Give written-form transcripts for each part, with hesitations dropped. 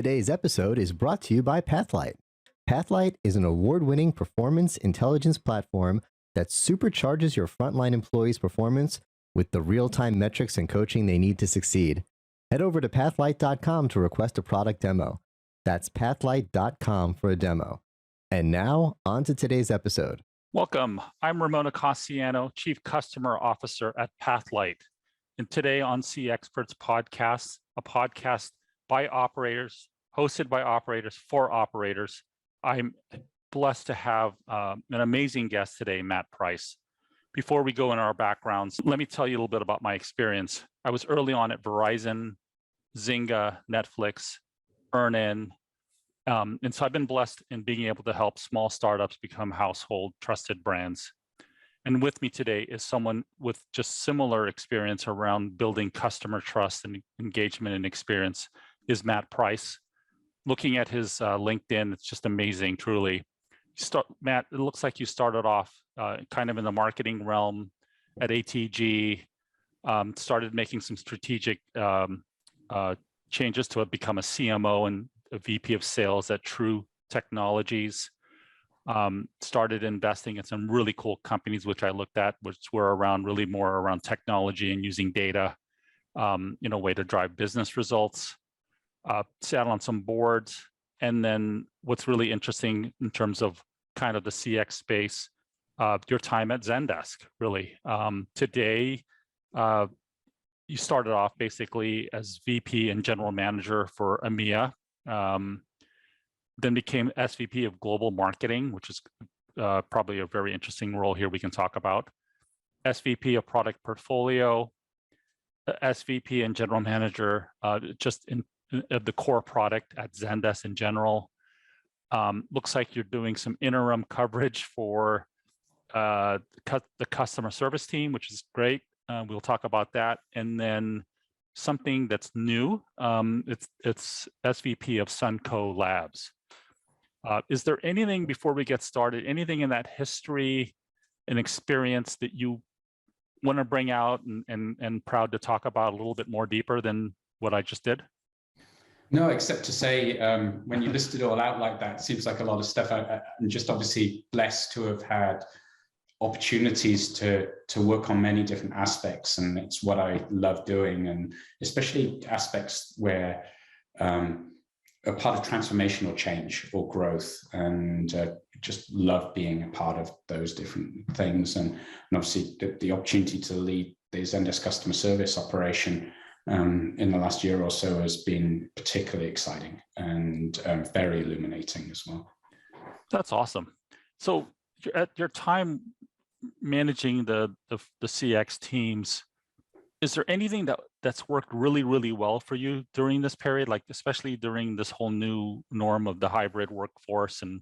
Today's episode is brought to you by Pathlight. Pathlight is an award-winning performance intelligence platform that supercharges your frontline employees' performance with the real-time metrics and coaching they need to succeed. Head over to pathlight.com to request a product demo. That's pathlight.com for a demo. And now, on to today's episode. Welcome. I'm Ramon Icasiano, Chief Customer Officer at Pathlight. And today on CXperts podcast, a podcast by operators, hosted by operators for operators, I'm blessed to have an amazing guest today, Matt Price. Before we go in our backgrounds, let me tell you a little bit about my experience. I was early on at Verizon, Zynga, Netflix, Earnin, and so I've been blessed in being able to help small startups become household trusted brands. And with me today is someone with just similar experience around building customer trust and engagement and experience is Matt Price. Looking at his LinkedIn, it's just amazing, truly. Matt, it looks like you started off kind of in the marketing realm at ATG, started making some strategic changes to become a CMO and a VP of sales at True Technologies. Started investing in some really cool companies, which I looked at, which were really more around technology and using data in a way to drive business results. Sat on some boards. And then what's really interesting in terms of kind of the CX space, your time at Zendesk, really. Today, you started off basically as VP and general manager for EMEA, then became SVP of global marketing, which is probably a very interesting role here we can talk about. SVP of product portfolio, SVP and general manager just of the core product at Zendesk in general. Looks like you're doing some interim coverage for the customer service team, which is great. We'll talk about that. And then something that's new, it's SVP of Sunco Labs. Is there anything, before we get started, anything in that history and experience that you want to bring out and proud to talk about a little bit more deeper than what I just did? No, except to say, when you listed it all out like that, it seems like a lot of stuff. I'm just obviously blessed to have had opportunities to work on many different aspects, and it's what I love doing, and especially aspects where a part of transformational change or growth, and just love being a part of those different things. And obviously the opportunity to lead the Zendesk customer service operation in the last year or so has been particularly exciting and very illuminating as well. That's awesome. So at your time managing the CX teams, is there anything that's worked really, really well for you during this period, like especially during this whole new norm of the hybrid workforce and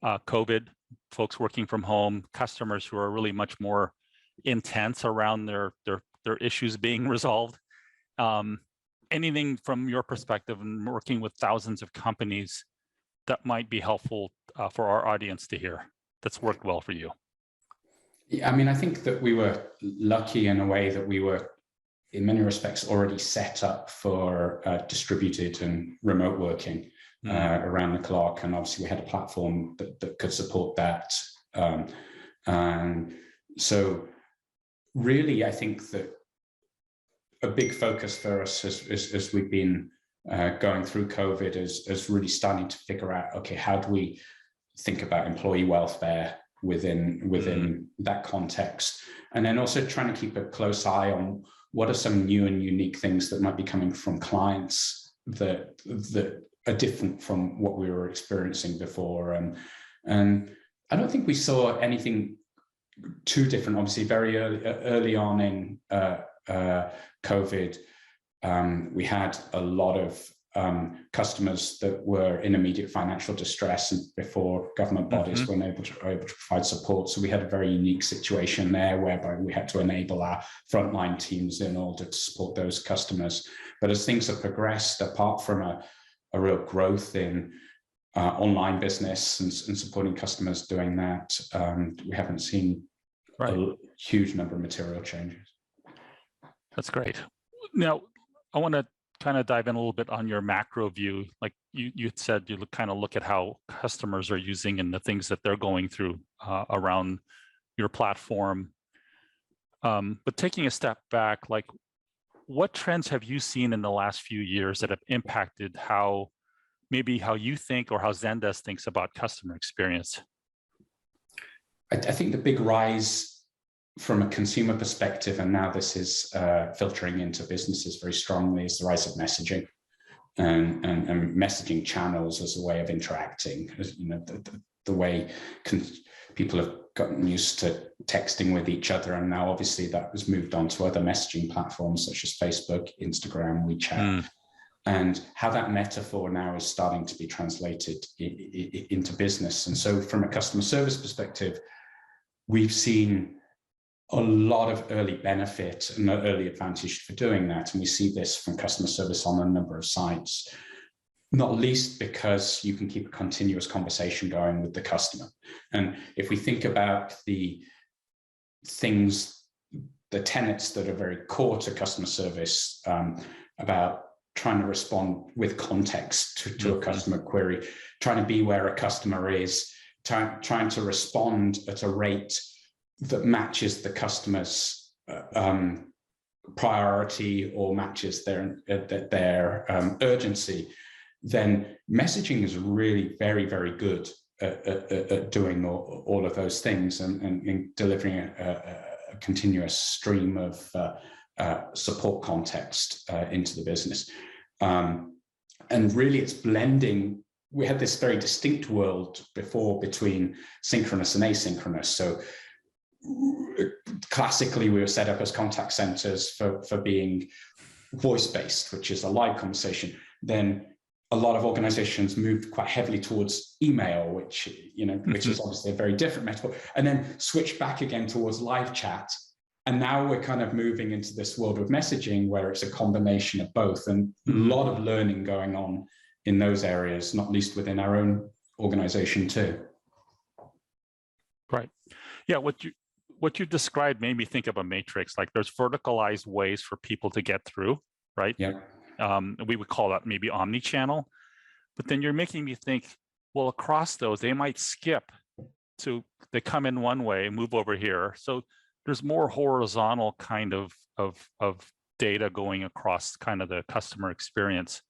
COVID, folks working from home, customers who are really much more intense around their issues being resolved? Anything from your perspective and working with thousands of companies that might be helpful for our audience to hear that's worked well for you? Yeah, I mean, I think that we were lucky in a way that we were, in many respects, already set up for distributed and remote working around the clock. And obviously we had a platform that could support that. And so really, I think that a big focus for us as we've been going through COVID is really starting to figure out, okay, how do we think about employee welfare within that context? And then also trying to keep a close eye on what are some new and unique things that might be coming from clients that are different from what we were experiencing before. And I don't think we saw anything too different. Obviously, very early on in COVID, we had a lot of customers that were in immediate financial distress and before government bodies were able to provide support. So we had a very unique situation there whereby we had to enable our frontline teams in order to support those customers. But as things have progressed, apart from a real growth in online business and supporting customers doing that, we haven't seen a huge number of material changes. That's great. Now, I want to kind of dive in a little bit on your macro view. Like you said, you kind of look at how customers are using and the things that they're going through around your platform. But taking a step back, like what trends have you seen in the last few years that have impacted how you think or how Zendesk thinks about customer experience? I think the big rise from a consumer perspective, and now this is filtering into businesses very strongly, is the rise of messaging and messaging channels as a way of interacting. As, you know, the way people have gotten used to texting with each other, and now obviously that was moved on to other messaging platforms such as Facebook, Instagram, WeChat, and how that metaphor now is starting to be translated into business. And so from a customer service perspective, we've seen a lot of early benefit and early advantage for doing that. And we see this from customer service on a number of sites, not least because you can keep a continuous conversation going with the customer. And if we think about the things, the tenets that are very core to customer service, about trying to respond with context to a customer query, trying to be where a customer is, trying to respond at a rate that matches the customer's priority or matches their urgency, then messaging is really very, very good at doing all of those things and delivering a continuous stream of support context into the business. And really it's blending. We had this very distinct world before between synchronous and asynchronous. So classically, we were set up as contact centers for being voice-based, which is a live conversation. Then a lot of organizations moved quite heavily towards email, which is obviously a very different metaphor, and then switched back again towards live chat. And now we're kind of moving into this world of messaging where it's a combination of both, and a lot of learning going on in those areas, not least within our own organization too. Right. Yeah, what you described made me think of a matrix. Like there's verticalized ways for people to get through, right? Yeah. We would call that maybe omni-channel. But then you're making me think, well, across those, they might skip to, they come in one way, move over here. So there's more horizontal kind of data going across kind of the customer experience.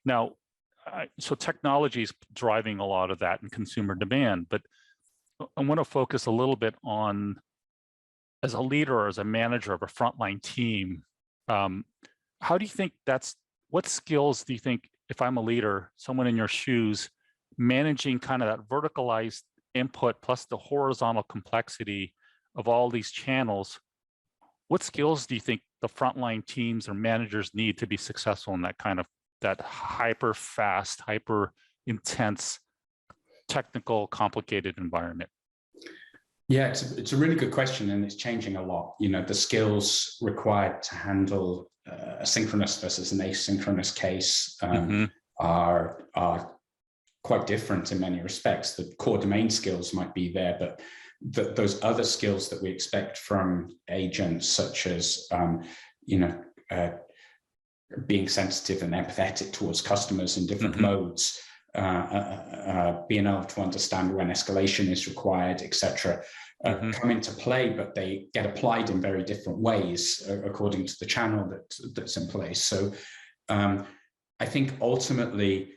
Now, so technology is driving a lot of that in consumer demand, but I want to focus a little bit on, as a leader or as a manager of a frontline team, how do you think what skills do you think, if I'm a leader, someone in your shoes, managing kind of that verticalized input plus the horizontal complexity of all these channels, what skills do you think the frontline teams or managers need to be successful in that hyper fast, hyper intense, technical, complicated environment? Yeah, it's a really good question, and it's changing a lot. You know, the skills required to handle a synchronous versus an asynchronous case are quite different in many respects. The core domain skills might be there, but those other skills that we expect from agents, such as being sensitive and empathetic towards customers in different modes, being able to understand when escalation is required, etc., come into play, but they get applied in very different ways according to the channel that's in place. So I think ultimately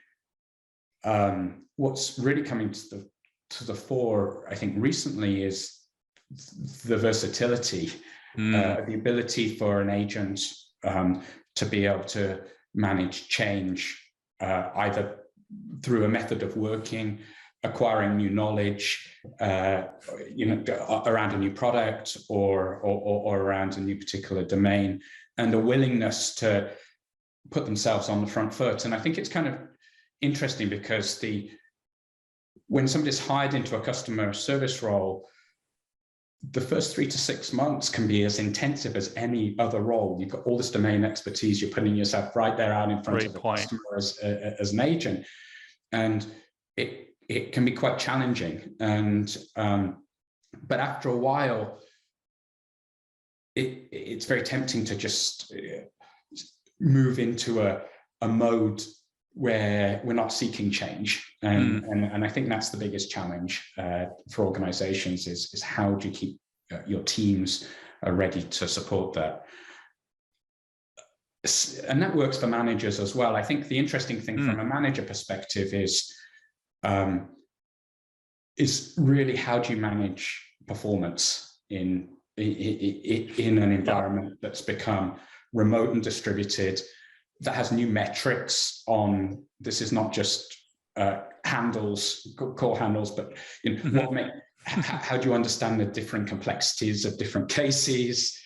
what's really coming to the fore, I think recently, is the versatility, the ability for an agent to be able to manage change either through a method of working, acquiring new knowledge, around a new product or around a new particular domain, and a willingness to put themselves on the front foot. And I think it's kind of interesting because when somebody's hired into a customer service role, the first 3 to 6 months can be as intensive as any other role. You've got all this domain expertise, you're putting yourself right there out in front of the customer as an agent. And it can be quite challenging. And but after a while, it's very tempting to just move into a mode where we're not seeking change. And I think that's the biggest challenge for organizations is how do you keep your teams ready to support that. And that works for managers as well. I think the interesting thing from a manager perspective is really how do you manage performance in an environment that's become remote and distributed, that has new metrics on, this is not just handles, core handles, but how do you understand the different complexities of different cases,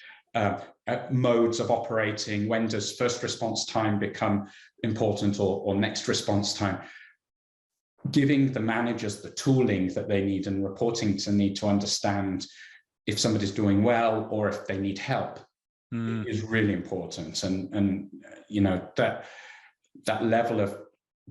modes of operating, when does first response time become important or next response time? Giving the managers the tooling that they need and reporting to need to understand if somebody's doing well or if they need help is really important. And you know, that level of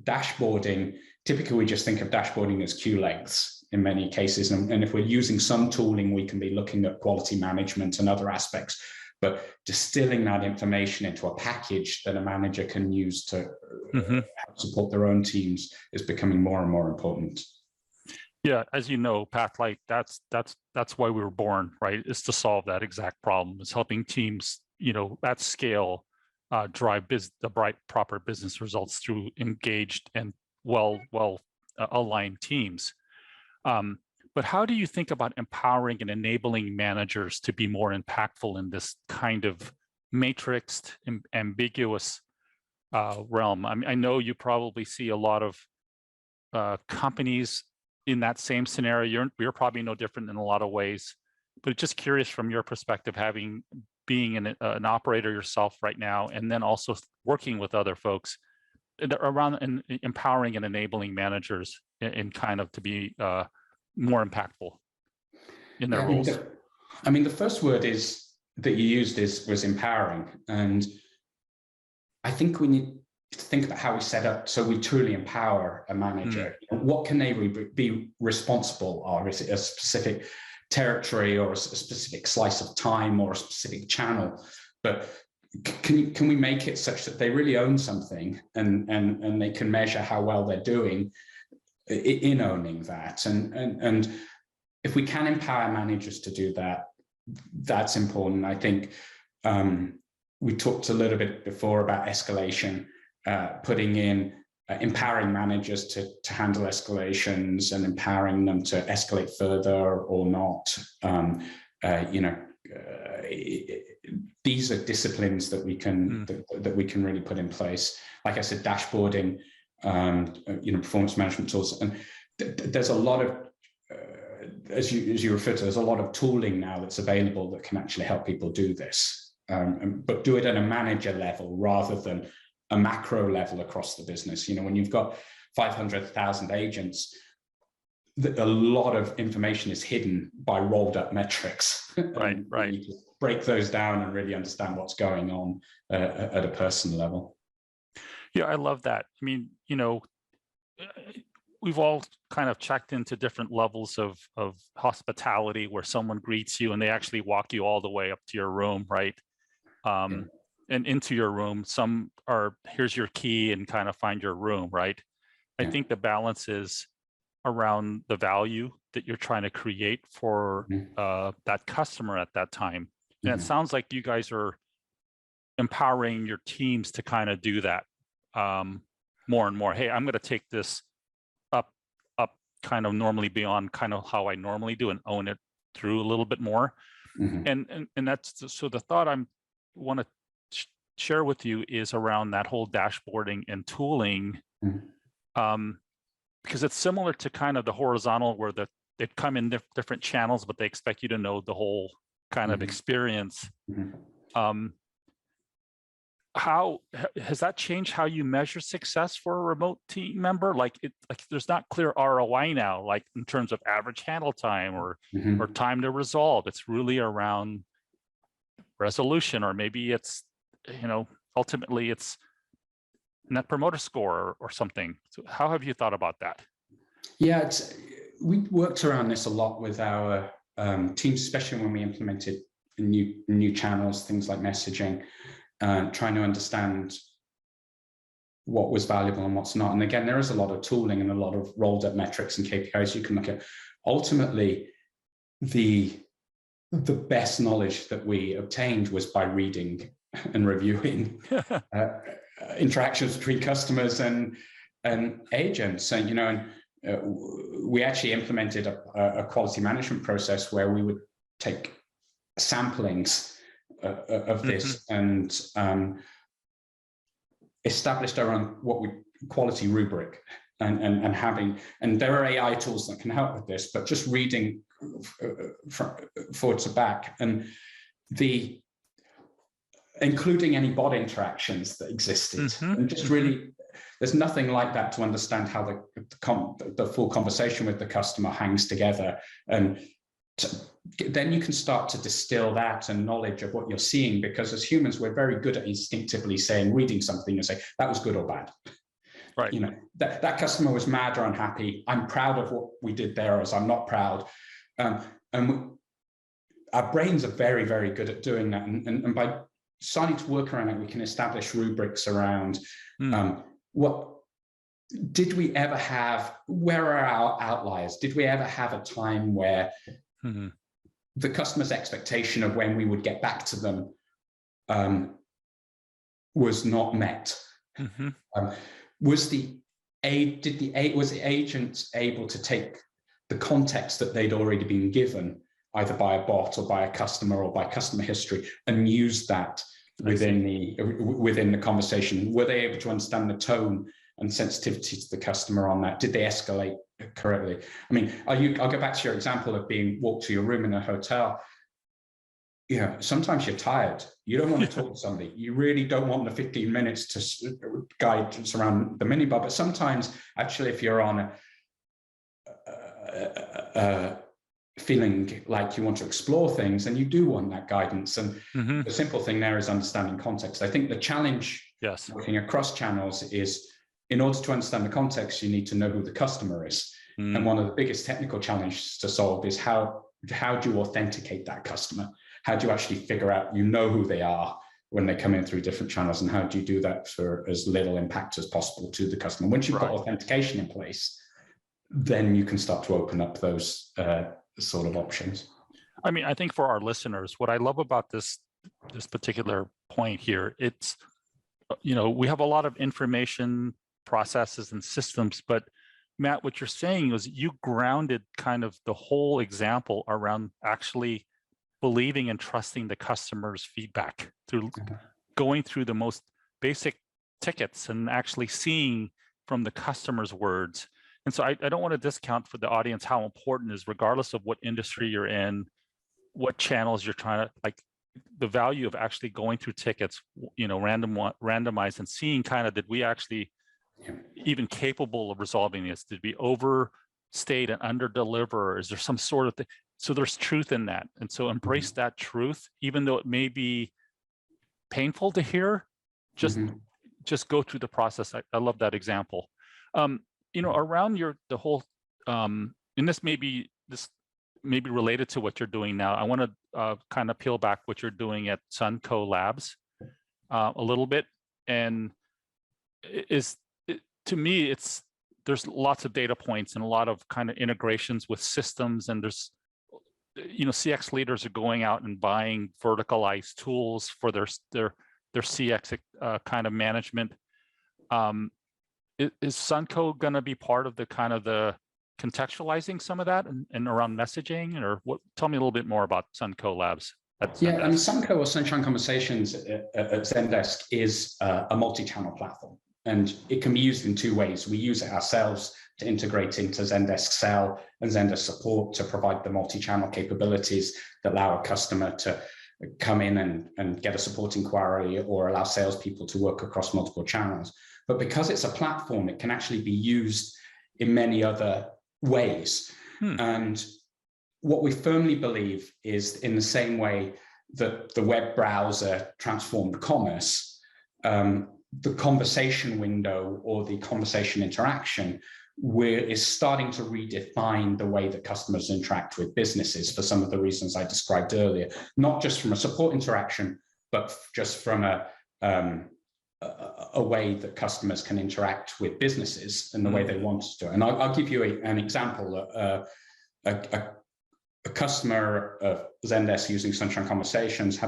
dashboarding, typically we just think of dashboarding as queue lengths in many cases. And if we're using some tooling, we can be looking at quality management and other aspects, but distilling that information into a package that a manager can use to help support their own teams is becoming more and more important. Yeah, as you know, Pathlight, that's why we were born, right? Is to solve that exact problem. Is helping teams, you know, at scale, drive the proper business results through engaged and well aligned teams. But how do you think about empowering and enabling managers to be more impactful in this kind of matrixed, ambiguous realm? I mean, I know you probably see a lot of companies in that same scenario. You're probably no different in a lot of ways, but just curious from your perspective, being an operator yourself right now, and then also working with other folks around and empowering and enabling managers in kind of to be more impactful in their roles. I mean, the first word that you used was empowering, and I think we need to think about how we set up so we truly empower a manager. What can they be responsible of? Is it a specific territory or a specific slice of time or a specific channel? But can we make it such that they really own something and they can measure how well they're doing in owning that? And if we can empower managers to do that, that's important. I think we talked a little bit before about escalation, putting in empowering managers to handle escalations and empowering them to escalate further or not. These are disciplines that we can that we can really put in place. Like I said, dashboarding, performance management tools, and there's a lot of as you refer to, there's a lot of tooling now that's available that can actually help people do this, but do it at a manager level rather than a macro level across the business. You know, when you've got 500,000 agents, a lot of information is hidden by rolled up metrics. Right. You need to break those down and really understand what's going on at a personal level. Yeah, I love that. I mean, you know, we've all kind of checked into different levels of hospitality where someone greets you and they actually walk you all the way up to your room, right? And into your room. Some are, here's your key and kind of find your room, right? I think the balance is around the value that you're trying to create for that customer at that time. And it sounds like you guys are empowering your teams to kind of do that more and more. Hey, I'm going to take this up kind of normally beyond kind of how I normally do and own it through a little bit more. And that's, so the thought I want to share with you is around that whole dashboarding and tooling, because it's similar to kind of the horizontal where they come in different channels, but they expect you to know the whole kind of experience. How has that changed how you measure success for a remote team member? Like there's not clear ROI now, like in terms of average handle time or time to resolve. It's really around resolution, or maybe it's, you know, ultimately it's net promoter score or something. So how have you thought about that? Yeah, we worked around this a lot with our teams, especially when we implemented new channels, things like messaging. trying to understand what was valuable and what's not. And again, there is a lot of tooling and a lot of rolled up metrics and KPIs you can look at. Ultimately, the best knowledge that we obtained was by reading and reviewing interactions between customers and agents. And we actually implemented a quality management process where we would take samplings of this and established our own quality rubric, and there are AI tools that can help with this, but just reading forward to back, and including any bot interactions that existed, and just really, there's nothing like that to understand how the full conversation with the customer hangs together, and then you can start to distill that and knowledge of what you're seeing, because as humans, we're very good at instinctively reading something and say, that was good or bad. Right. That customer was mad or unhappy. I'm proud of what we did there, as I'm not proud. And our brains are very, very good at doing that. And by starting to work around it, we can establish rubrics around what did we ever have, where are our outliers? Did we ever have a time where the customer's expectation of when we would get back to them was not met? Was the agent able to take the context that they'd already been given, either by a bot or by a customer or by customer history, and use that within the conversation? Were they able to understand the tone and sensitivity to the customer on that? Did they escalate correctly? I mean, I'll go back to your example of being walked to your room in a hotel. Sometimes you're tired. You don't want to talk to somebody. You really don't want the 15 minutes to guide around the minibar. But sometimes, actually, if you're on feeling like you want to explore things, and you do want that guidance. And the simple thing there is understanding context. I think the challenge working across channels is, in order to understand the context, you need to know who the customer is. And one of the biggest technical challenges to solve is how do you authenticate that customer? How do you actually figure out who they are when they come in through different channels, and how do you do that for as little impact as possible to the customer? Once you've got authentication in place, then you can start to open up those sort of options. I mean, I think for our listeners, what I love about this particular point here, it's, we have a lot of information processes and systems, but Matt, what you're saying is you grounded kind of the whole example around actually believing and trusting the customer's feedback through going through the most basic tickets and actually seeing from the customer's words. And so I don't want to discount for the audience how important it is, regardless of what industry you're in, what channels you're trying to, like the value of actually going through tickets, randomized and seeing kind of, did we actually even capable of resolving this? Did we overstate and under-deliver? Is there some sort of thing? So there's truth in that. And so embrace that truth, even though it may be painful to hear, just go through the process. I love that example. Around the whole, and this may be related to what you're doing now. I want to kind of peel back what you're doing at Sunco Labs a little bit. And to me, there's lots of data points and a lot of kind of integrations with systems, and there's, CX leaders are going out and buying verticalized tools for their CX kind of management. Is Sunco going to be part of the kind of the contextualizing some of that and around messaging, or what? Tell me a little bit more about Sunco Labs. Sunco, or Sunshine Conversations at Zendesk, is a multi-channel platform, and it can be used in two ways. We use it ourselves to integrate into Zendesk Sell and Zendesk Support to provide the multi-channel capabilities that allow a customer to come in and get a support inquiry, or allow salespeople to work across multiple channels. But because it's a platform, it can actually be used in many other ways. And what we firmly believe is, in the same way that the web browser transformed commerce, the conversation window or the conversation interaction is starting to redefine the way that customers interact with businesses, for some of the reasons I described earlier, not just from a support interaction, but just from a a way that customers can interact with businesses in the way they want to. And I'll give you an example. A customer of Zendesk using Sunshine Conversations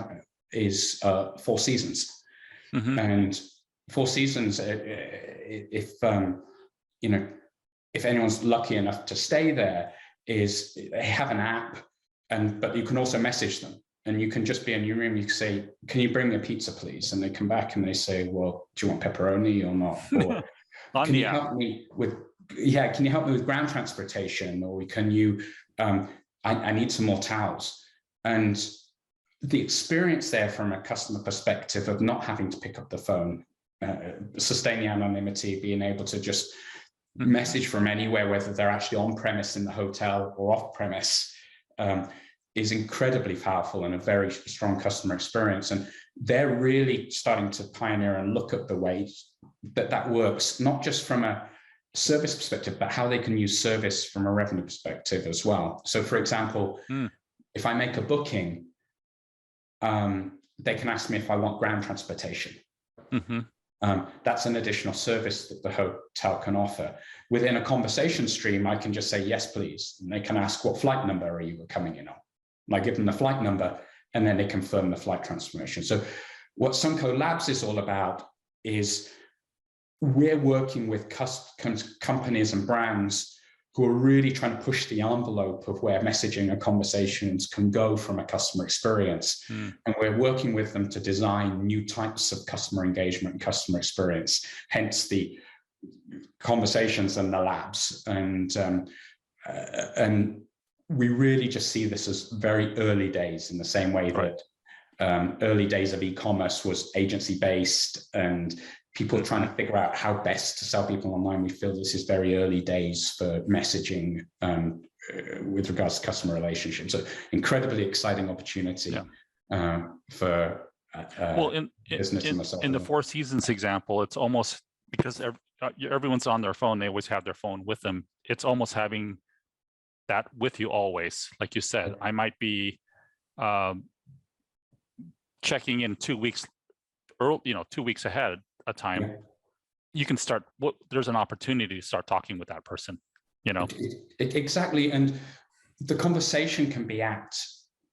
is Four Seasons. And Four Seasons, if anyone's lucky enough to stay there, is they have an app, but you can also message them. And you can just be in your room, you can say, can you bring me a pizza, please? And they come back and they say, well, do you want pepperoni or not? Or can you help me with, can you help me with ground transportation? Or can you, I need some more towels. And the experience there from a customer perspective of not having to pick up the phone, sustaining anonymity, being able to just message from anywhere, whether they're actually on premise in the hotel or off premise, is incredibly powerful and a very strong customer experience. And they're really starting to pioneer and look at the ways that works, not just from a service perspective, but how they can use service from a revenue perspective as well. So for example, if I make a booking, they can ask me if I want ground transportation. That's an additional service that the hotel can offer. Within a conversation stream, I can just say, yes, please. And they can ask, what flight number are you coming in on? And I give them the flight number, and then they confirm the flight transformation. So what Sunco Labs is all about is we're working with companies and brands who are really trying to push the envelope of where messaging and conversations can go from a customer experience. And we're working with them to design new types of customer engagement and customer experience, hence the conversations and the labs. And we really just see this as very early days, in the same way that early days of e-commerce was agency-based and people are trying to figure out how best to sell people online. We feel this is very early days for messaging with regards to customer relationships. So incredibly exciting opportunity for business and myself. In the Four Seasons example, it's almost, because everyone's on their phone, they always have their phone with them. It's almost having that with you always. Like you said, I might be checking in 2 weeks early, 2 weeks ahead of time. You can start, there's an opportunity to start talking with that person, Exactly. And the conversation can be at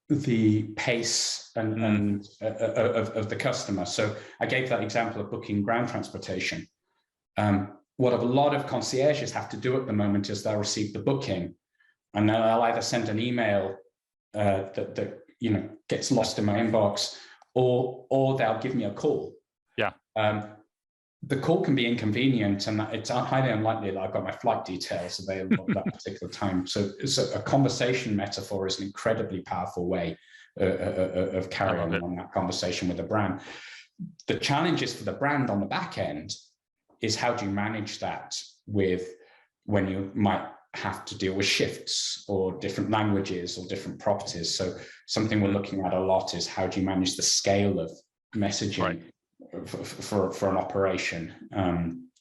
the pace and of the customer. So I gave that example of booking ground transportation. What a lot of concierges have to do at the moment is they'll receive the booking, and I'll either send an email that gets lost in my inbox, or they'll give me a call. The call can be inconvenient, and it's highly unlikely that I've got my flight details available at that particular time. So a conversation metaphor is an incredibly powerful way of carrying on that conversation with a brand. The challenges for the brand on the back end is, how do you manage that when you might have to deal with shifts or different languages or different properties? So something we're looking at a lot is, how do you manage the scale of messaging for an operation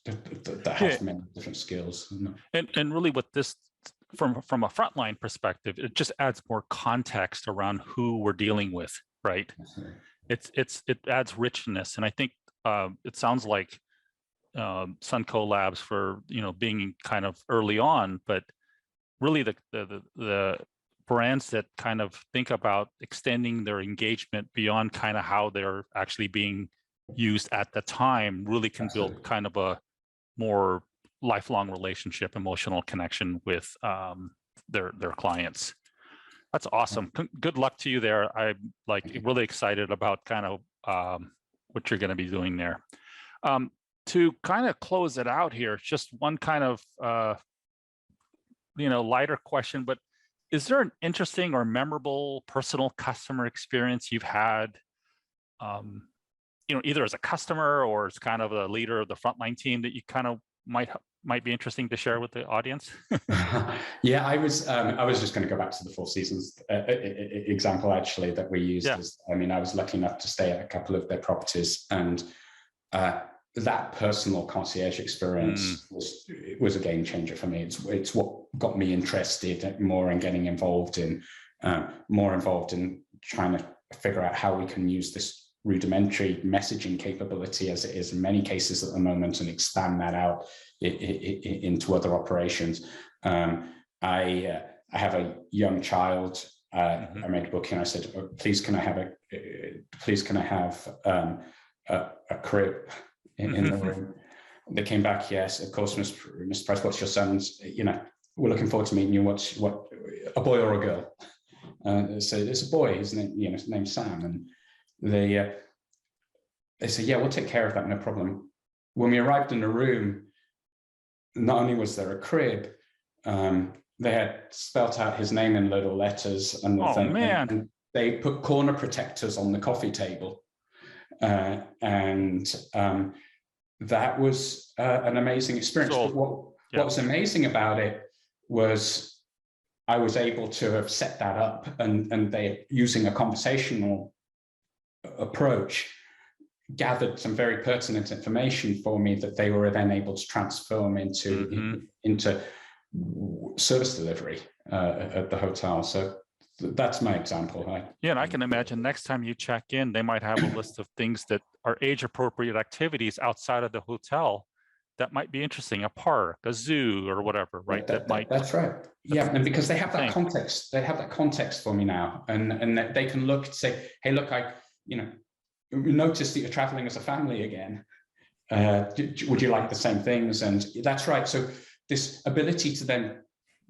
that has many different skills? And really, with this, from a frontline perspective, it just adds more context around who we're dealing with, right? It adds richness, and I think it sounds like Sunco Labs, for being kind of early on, but really the brands that kind of think about extending their engagement beyond kind of how they're actually being used at the time really can build kind of a more lifelong relationship, emotional connection with their clients. That's awesome. Good luck to you there. I'm really excited about kind of what you're going to be doing there. To kind of close it out here, just one kind of lighter question, but is there an interesting or memorable personal customer experience you've had, either as a customer or as kind of a leader of the frontline team, that you kind of might be interesting to share with the audience? Yeah, I was just going to go back to the Four Seasons example, actually, that we used. I was lucky enough to stay at a couple of their properties, and that personal concierge experience was a game changer for me. It's what got me interested more in getting involved in trying to figure out how we can use this rudimentary messaging capability as it is in many cases at the moment and expand that out into other operations. I have a young child. I made a booking. I said, oh, please can I have a crib in the room? They came back, yes, of course, Mr. Price, what's your son's? You know, we're looking forward to meeting you. What, a boy or a girl? So it's a boy, isn't it? You know, his name's Sam. And they said, yeah, we'll take care of that, no problem. When we arrived in the room, not only was there a crib, they had spelt out his name in little letters, and, and they put corner protectors on the coffee table. That was an amazing experience. So, but what was amazing about it was I was able to have set that up, and they, using a conversational approach, gathered some very pertinent information for me that they were then able to transform into service delivery at the hotel. So that's my example. Yeah, and I can imagine next time you check in, they might have a list of things that are age-appropriate activities outside of the hotel that might be interesting, a park, a zoo, or whatever, right? That's right. Yeah, and because they have that context, they have that context for me now, and that they can look to say, hey, look, we noticed that you're traveling as a family again. Would you like the same things? And that's right. So this ability to then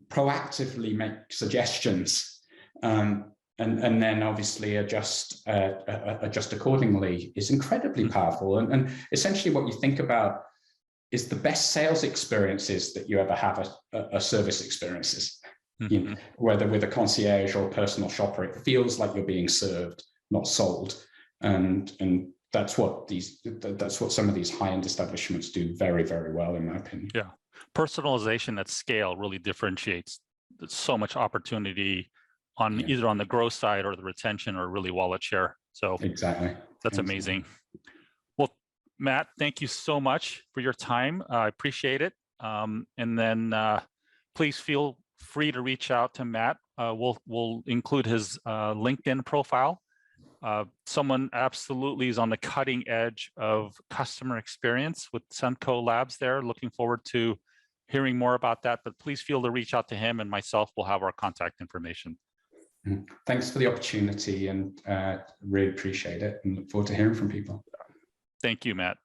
proactively make suggestions and then obviously adjust accordingly is incredibly powerful. And essentially what you think about is the best sales experiences that you ever have are service experiences. You know, whether with a concierge or a personal shopper, it feels like you're being served, not sold. And that's what some of these high-end establishments do very, very well, in my opinion. Yeah, personalization at scale really differentiates. There's so much opportunity on either on the growth side or the retention or really wallet share. So exactly, that's amazing. Well, Matt, thank you so much for your time. I appreciate it. And then please feel free to reach out to Matt. We'll include his LinkedIn profile. Someone absolutely is on the cutting edge of customer experience with Sunco Labs there. Looking forward to hearing more about that, but please feel to reach out to him, and myself will have our contact information. Thanks for the opportunity, and really appreciate it, and look forward to hearing from people. Thank you, Matt.